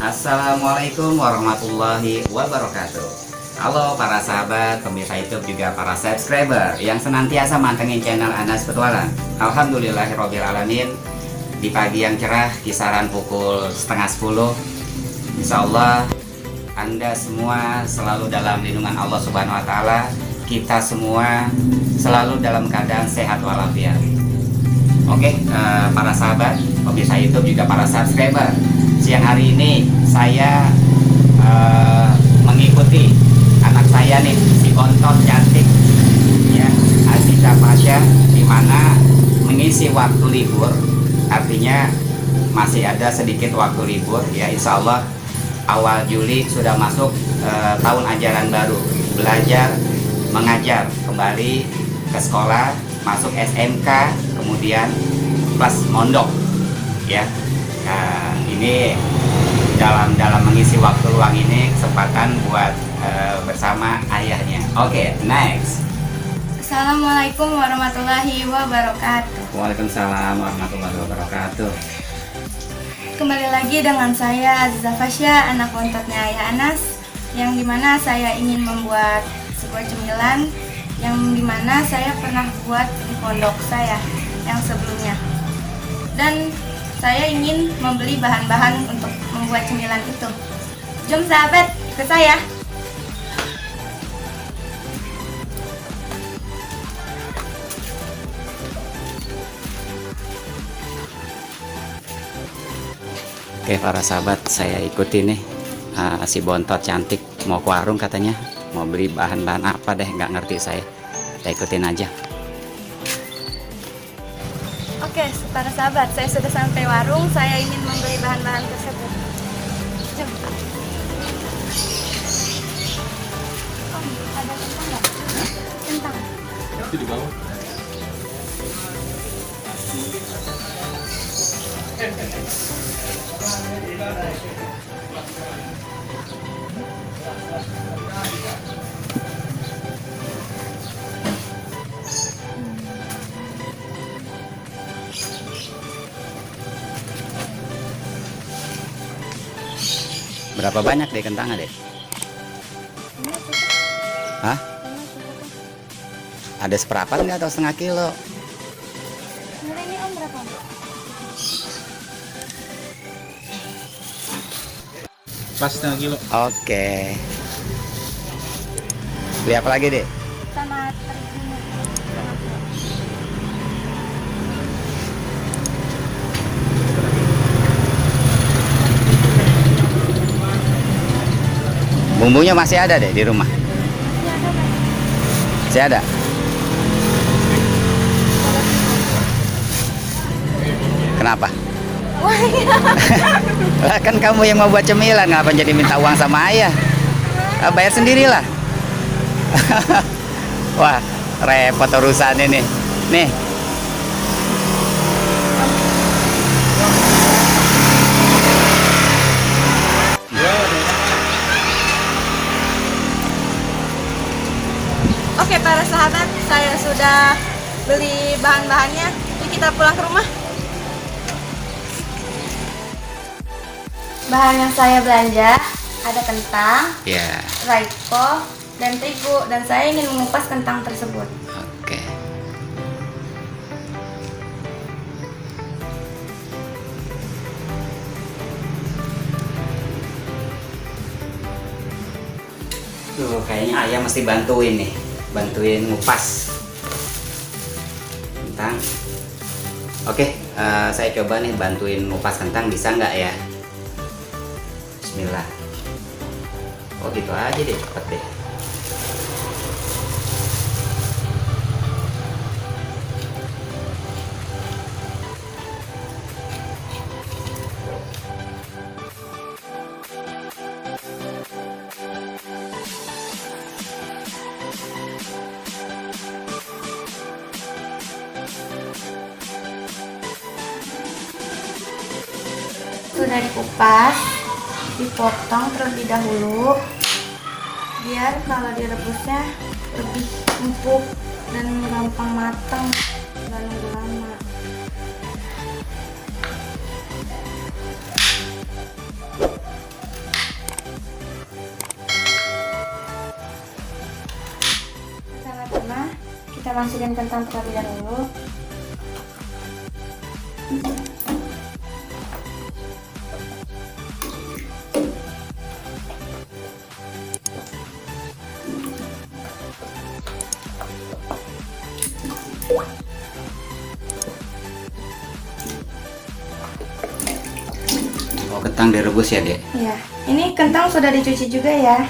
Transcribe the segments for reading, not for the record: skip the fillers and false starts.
Assalamualaikum warahmatullahi wabarakatuh. Halo para sahabat, pemirsa YouTube juga para subscriber yang senantiasa mantengin channel Anas Petualang. Alhamdulillahirobbilalamin. Di pagi yang cerah, kisaran pukul setengah 10, Insya Allah Anda semua selalu dalam lindungan Allah Subhanahu Wa Taala. Kita semua selalu dalam keadaan sehat walafiat. Oke, para sahabat, pemirsa YouTube juga para subscriber. Siang hari ini saya mengikuti anak saya nih, si Bontot cantik ya, Azita Pasha, dimana mengisi waktu libur. Artinya masih ada sedikit waktu libur ya, Insya Allah awal Juli sudah masuk tahun ajaran baru, belajar mengajar kembali ke sekolah, masuk SMK, kemudian kelas mondok ya. Nah, ini dalam mengisi waktu luang ini kesempatan buat bersama ayahnya. Oke, next. Assalamualaikum warahmatullahi wabarakatuh. Waalaikumsalam warahmatullahi wabarakatuh. Kembali lagi dengan saya Aziza Fasya, anak bontotnya Ayah Anas, yang dimana saya ingin membuat sebuah cemilan yang dimana saya pernah buat di pondok saya yang sebelumnya, dan saya ingin membeli bahan-bahan untuk membuat cemilan itu. Jom sahabat, ikut saya. Oke para sahabat, saya ikuti nih si Bontot cantik mau ke warung katanya, mau beli bahan-bahan apa deh, nggak ngerti saya ikutin aja. Oke, para sahabat, saya sudah sampai warung. Saya ingin membeli bahan-bahan tersebut. Jom. Ada kentang nggak? Kentang. Itu di bawah. Berapa banyak deh kentangnya deh? Hah? Ada seperempat nggak atau setengah kilo? Nilainya om berapa? Pas setengah kilo. Oke. Beli apa lagi deh? Sama terigunya. Bumbunya masih ada deh di rumah? Masih ada? Kenapa? Lah kan kamu yang mau buat cemilan, ngapa jadi minta uang sama ayah? Bayar sendirilah. Wah, repot urusan ini. Nih. Oke para sahabat, saya sudah beli bahan-bahannya. Yuk kita pulang ke rumah. Bahan yang saya belanja ada kentang, Ya. raiko, dan terigu. Dan saya ingin mengupas kentang tersebut. Oke. Tuh, kayaknya ayah mesti bantuin nih, bantuin ngupas kentang. Oke, saya coba nih bantuin ngupas kentang, bisa nggak ya? Bismillah. Oh gitu aja deh, cepet deh. Sudah dikupas, dipotong terlebih dahulu biar kalau direbusnya lebih empuk dan gampang matang, nggak nunggu lama. Saya masukin kentang terlebih dahulu. Oh, kentang direbus ya, Dek? Ya, ini kentang sudah dicuci juga ya.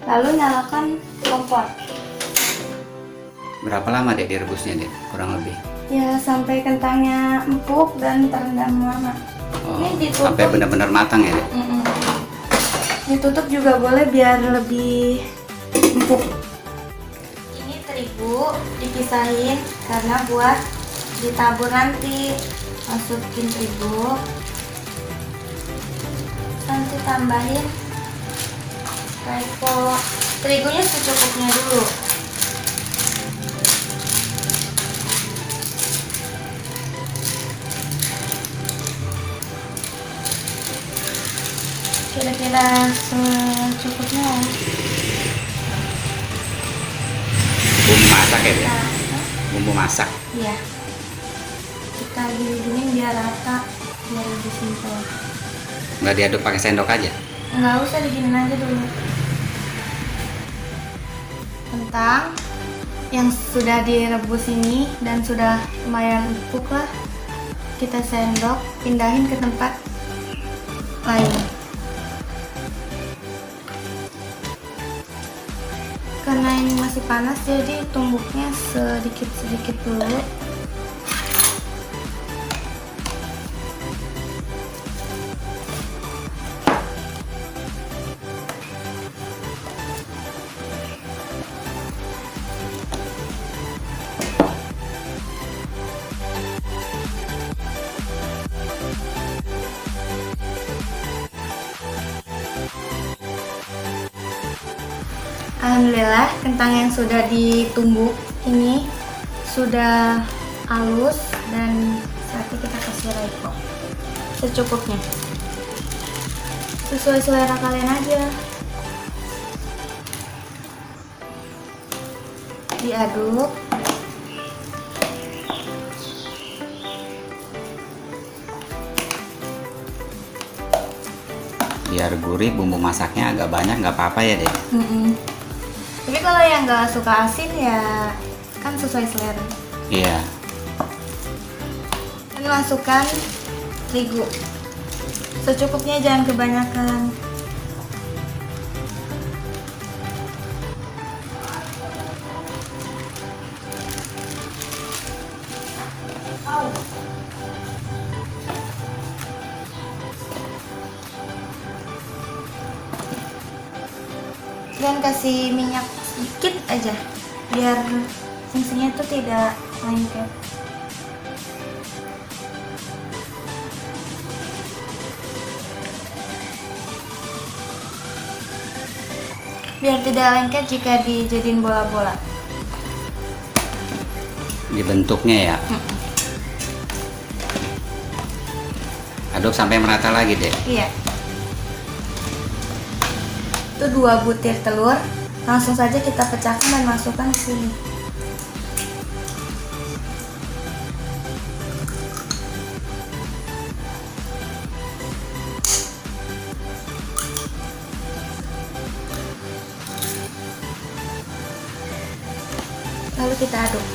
Lalu nyalakan kompor. Berapa lama, Dek, direbusnya, Dek? Kurang lebih. Ya, sampai kentangnya empuk dan terendam warna. Oh, Ini ditutup. sampai benar-benar matang ya, Dek? Ditutup juga boleh biar lebih empuk. Ini terigu dipisahin karena buat ditabur nanti. Masukin terigu, nanti tambahin tepung. Terigunya secukupnya dulu. Kira-kira secukupnya. Bumbu masak ya, Dek? Nah, Bumbu masak. iya. Kita gini-gini biar rata, biar lebih simpel. Nggak diaduk pakai sendok aja? Nggak usah, diginin aja dulu. Kentang yang sudah direbus ini dan sudah lumayan empuk lah, kita sendok, pindahin ke tempat lain. Karena ini masih panas, jadi tumbuknya sedikit-sedikit dulu. Alhamdulillah, kentang yang sudah ditumbuk ini sudah halus dan saatnya kita kasih Royco secukupnya, sesuai selera kalian aja. Diaduk. Biar gurih, bumbu masaknya agak banyak, nggak apa-apa ya, Dek? Tapi kalau yang nggak suka asin ya kan sesuai selera. Iya. Dan masukkan terigu secukupnya, jangan kebanyakan. Dan kasih minyak sedikit aja biar fungsinya itu tidak lengket. Biar tidak lengket jika dijadiin bola-bola. Dibentuknya ya. Aduk sampai merata lagi, Dek. Iya. Itu 2 butir telur, langsung saja kita pecahkan dan masukkan ke sini. Lalu kita aduk.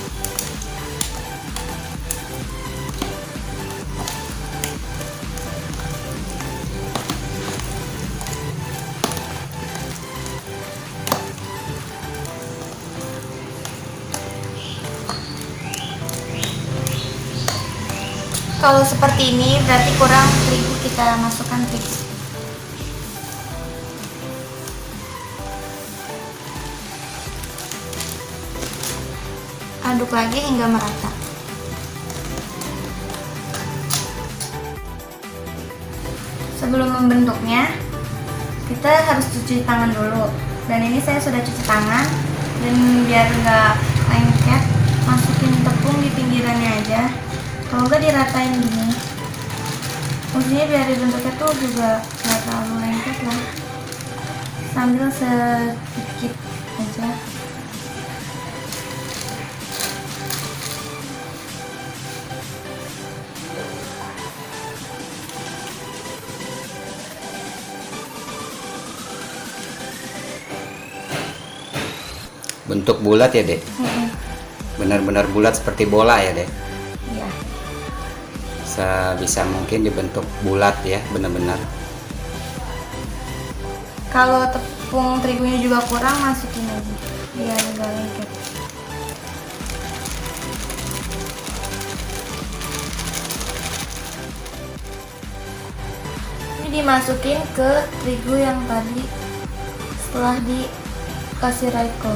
Kalau seperti ini berarti kurang terigu, kita masukkan terigu. Aduk lagi hingga merata. Sebelum membentuknya, kita harus cuci tangan dulu. Dan ini saya sudah cuci tangan, dan biar nggak lengket, masukin tepung di pinggirannya aja. Kalau nggak diratain gini, fungsinya biar dibentuknya tuh juga nggak terlalu lengket lah. Sambil sedikit aja Bentuk bulat ya dek, benar-benar bulat seperti bola ya dek. Iya. Bisa mungkin dibentuk bulat ya, benar-benar. Kalau tepung terigunya juga kurang, masukin aja biar agak lengket. Ini dimasukin ke terigu yang tadi setelah dikasih Raiko.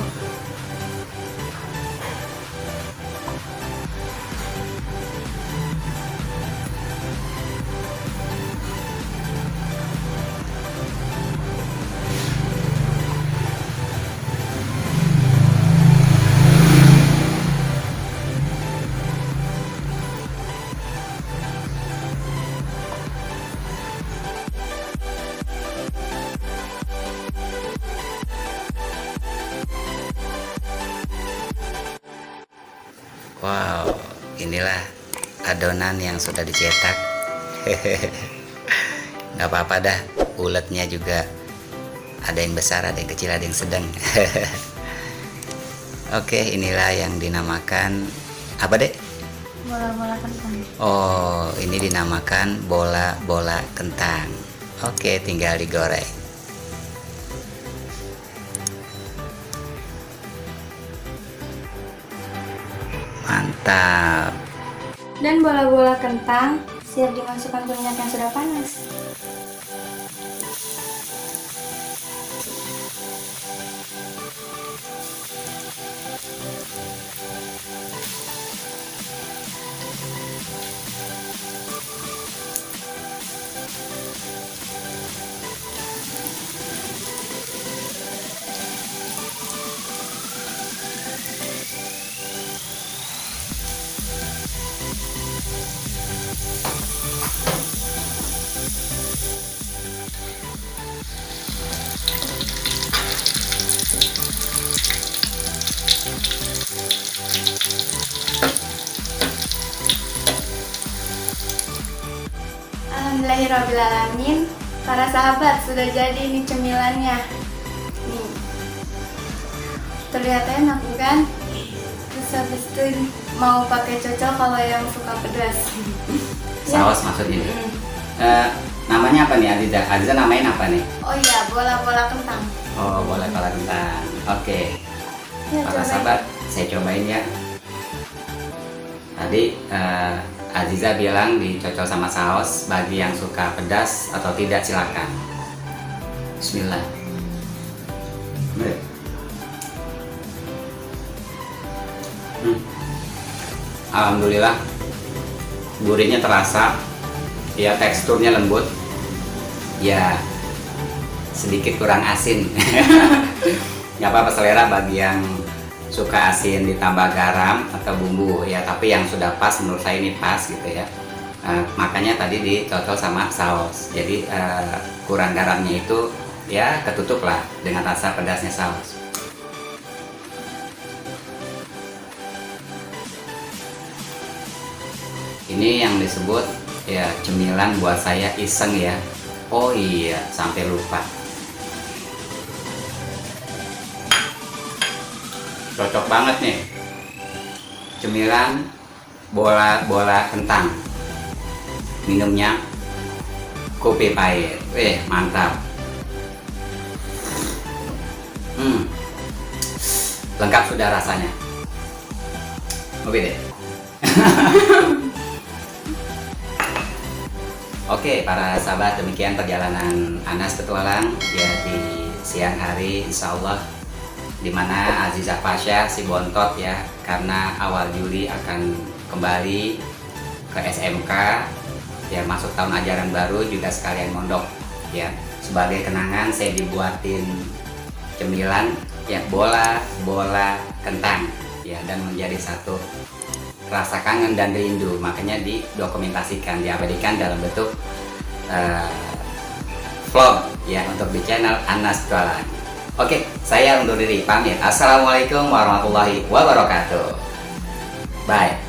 Wow, inilah adonan yang sudah dicetak. Nggak apa-apa dah, uletnya juga ada yang besar, ada yang kecil, ada yang sedang. Oke, inilah yang dinamakan apa dek? Bola-bola kentang. Oh, ini dinamakan bola-bola kentang. Oke, tinggal digoreng. Mantap. Dan bola-bola kentang siap dimasukkan ke minyak yang sudah panas. Alhamdulillahirrahmanirrahim. Para sahabat, sudah jadi nih cemilannya. Nih, terlihat enak bukan? Terus habis itu mau pakai cocol kalau yang suka pedas. Saus maksudnya nih. Namanya apa nih Aziza? Aziza namain apa nih? Oh iya, bola-bola kentang. Oh, bola-bola kentang. Oke. Ya, Para cobain. sahabat, saya cobain ya. Tadi Aziza bilang dicocol sama saus. Bagi yang suka pedas atau tidak silakan. Bismillah. Alhamdulillah, gurihnya terasa, ya teksturnya lembut, ya sedikit kurang asin. Nggak apa-apa, selera bagi yang suka asin ditambah garam atau bumbu ya, tapi yang sudah pas menurut saya ini pas gitu ya. Makanya tadi dicocol sama saus, jadi kurang garamnya itu ya ketutup lah dengan rasa pedasnya saus. Ini yang disebut ya cemilan buat saya iseng ya. Oh iya, sampai lupa. Cocok banget nih. Cemilan bola-bola kentang. Minumnya kopi pahit. Mantap. Lengkap sudah rasanya. Oke deh. Oke, para sahabat, demikian perjalanan Anas petualang ya di siang hari, insya Allah, dimana Aziza Fasya si bontot ya, karena awal Juli akan kembali ke SMK ya, masuk tahun ajaran baru, juga sekalian mondok ya. Sebagai kenangan saya dibuatin cemilan ya, bola kentang ya, dan menjadi satu rasa kangen dan rindu, makanya didokumentasikan, diabadikan dalam bentuk vlog ya, untuk di channel Anas Petualang. Oke, saya undur diri pamit. Assalamualaikum warahmatullahi wabarakatuh. Bye.